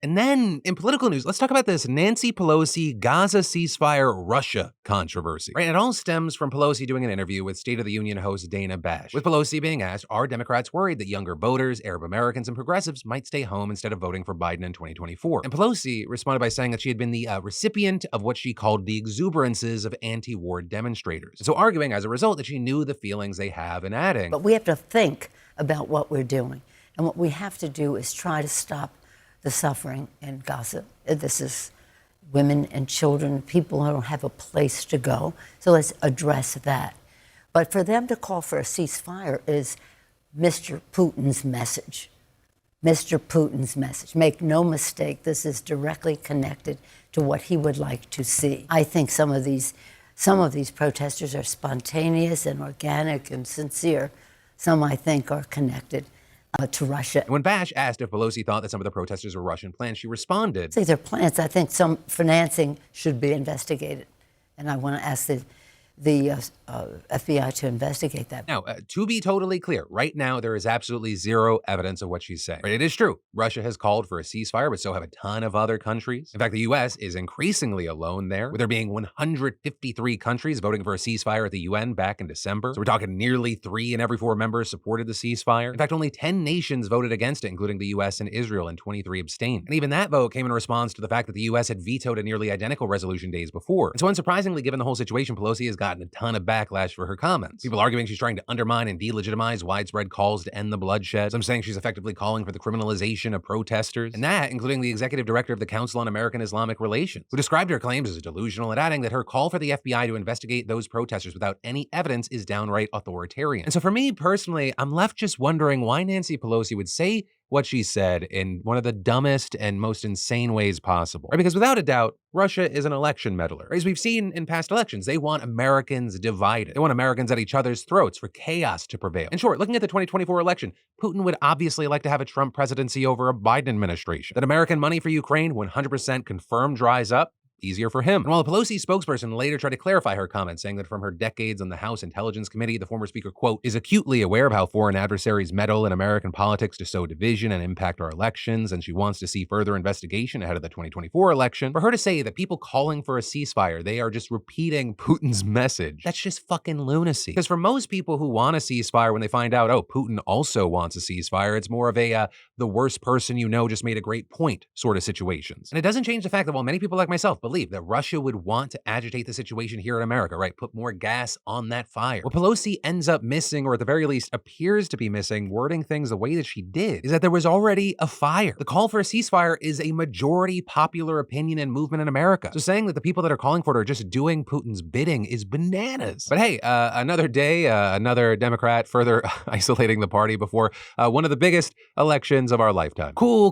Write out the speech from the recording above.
And then, in political news, let's talk about this Nancy Pelosi Gaza Ceasefire Russia controversy. Right, it all stems from Pelosi doing an interview with State of the Union host Dana Bash, with Pelosi being asked, are Democrats worried that younger voters, Arab Americans, and progressives might stay home instead of voting for Biden in 2024? And Pelosi responded by saying that she had been the recipient of what she called the exuberances of anti-war demonstrators. So arguing as a result that she knew the feelings they have, and adding, but we have to think about what we're doing. And what we have to do is try to stop the suffering in Gaza. This is women and children, people who don't have a place to go. So let's address that. But for them to call for a ceasefire is Mr. Putin's message. Mr. Putin's message. Make no mistake, this is directly connected to what he would like to see. I think some of these protesters are spontaneous and organic and sincere. Some, I think, are connected to Russia. And when Bash asked if Pelosi thought that some of the protesters were Russian plans, she responded, These are plans. I think some financing should be investigated. And I want to ask the FBI to investigate that. Now, to be totally clear, right now there is absolutely zero evidence of what she's saying. Right, it is true. Russia has called for a ceasefire, but so have a ton of other countries. In fact, the U.S. is increasingly alone there, with there being 153 countries voting for a ceasefire at the UN back in December. So we're talking nearly 3 in every 4 members supported the ceasefire. In fact, only 10 nations voted against it, including the U.S. and Israel, and 23 abstained. And even that vote came in response to the fact that the U.S. had vetoed a nearly identical resolution days before. And so unsurprisingly, given the whole situation, Pelosi has gotten a ton of backlash for her comments. People arguing she's trying to undermine and delegitimize widespread calls to end the bloodshed. Some saying she's effectively calling for the criminalization of protesters. And that, including the executive director of the Council on American Islamic Relations, who described her claims as delusional and adding that her call for the FBI to investigate those protesters without any evidence is downright authoritarian. And so for me personally, I'm left just wondering why Nancy Pelosi would say what she said in one of the dumbest and most insane ways possible. Right? Because without a doubt, Russia is an election meddler. As we've seen in past elections, they want Americans divided. They want Americans at each other's throats for chaos to prevail. In short, looking at the 2024 election, Putin would obviously like to have a Trump presidency over a Biden administration. That American money for Ukraine 100% confirmed dries up, easier for him. And while a Pelosi spokesperson later tried to clarify her comments, saying that from her decades on the House Intelligence Committee, the former speaker, quote, is acutely aware of how foreign adversaries meddle in American politics to sow division and impact our elections, and she wants to see further investigation ahead of the 2024 election, for her to say that people calling for a ceasefire, they are just repeating Putin's message, that's just fucking lunacy. Because for most people who want a ceasefire, when they find out, oh, Putin also wants a ceasefire, it's more of a, the worst person you know just made a great point sort of situations. And it doesn't change the fact that while many people like myself believe that Russia would want to agitate the situation here in America, right? Put more gas on that fire. What Pelosi ends up missing, or at the very least appears to be missing, wording things the way that she did, is that there was already a fire. The call for a ceasefire is a majority popular opinion and movement in America. So saying that the people that are calling for it are just doing Putin's bidding is bananas. But hey, another day, another Democrat further isolating the party before one of the biggest elections of our lifetime. Cool.